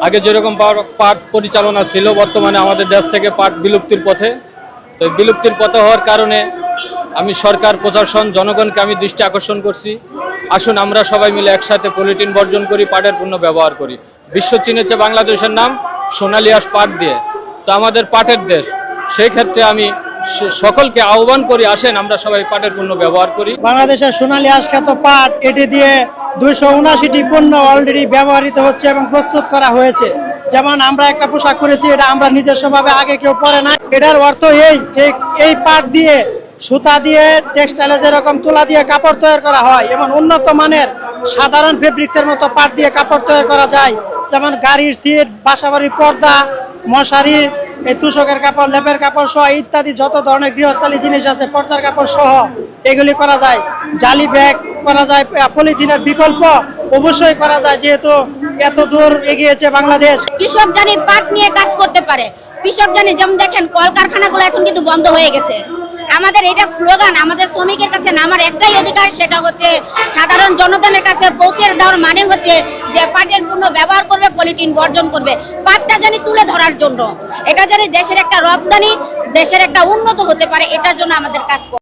আগে যেরকম পাট পরিচালনা ছিল, বর্তমানে আমাদের দেশ থেকে পাট বিলুপ্তির পথে। তো বিলুপ্তির পথে হওয়ার কারণে আমি সরকার, প্রশাসন, জনগণকে আমি দৃষ্টি আকর্ষণ করছি, আসুন আমরা সবাই মিলে একসাথে পলিথিন বর্জন করি, পাটের পণ্য ব্যবহার করি। বিশ্ব চিনেছে বাংলাদেশের নাম সোনালী আঁশ পাট দিয়ে। তো আমাদের পাটের দেশ, সেই ক্ষেত্রে আমি সকলকে আহ্বান করি, আসেন আমরা সবাই পাটের পণ্য ব্যবহার করি। বাংলাদেশের সোনালী আঁশ খ্যাত পাট, এটি দিয়ে 279টি পণ্য অলরেডি ব্যবহৃত হচ্ছে এবং প্রস্তুত করা হয়েছে। যেমন আমরা একটা পোশাক করেছি, এটা আমরা নিজস্বভাবে আগে কেউ পরে না। এটার অর্থ এই যে এই পাট দিয়ে, সুতা দিয়ে, টেক্সটাইলে যেরকম তুলা দিয়ে কাপড় তৈরি করা হয়, এবং উন্নত মানের সাধারণ ফেব্রিক্সের মতো পাট দিয়ে কাপড় তৈরি করা যায়। যেমন গাড়ির সিট, বাসাবাড়ির পর্দা, মশারি, এই তুষকের কাপড়, লেপের কাপড় সহ ইত্যাদি যত ধরনের গৃহস্থালী জিনিস আছে, পর্দার কাপড় সহ এগুলি করা যায়। জালি ব্যাগ করা যায়, পলিথিনের বিকল্প অবশ্যই করা যায়, যেহেতু এত দূর এগিয়েছে বাংলাদেশ। কৃষক জানি পাট নিয়ে কাজ করতে পারে, কৃষক জানি, যেমন দেখেন কলকারখানাগুলো এখন কিন্তু বন্ধ হয়ে গেছে। আমাদের এটা স্লোগান, আমাদের শ্রমিকের কাছে নামার একটাই অধিকার, সেটা হচ্ছে সাধারণ জনগণের কাছে পৌঁছে দেওয়ার মানে হচ্ছে যে পাটের পণ্য ব্যবহার করবে, পলিথিন বর্জন করবে। পাটটা জানি তুলে ধরার জন্য, এটা জানি দেশের একটা রপ্তানি, দেশের একটা উন্নত হতে পারে, এটার জন্য আমাদের কাজ করবে।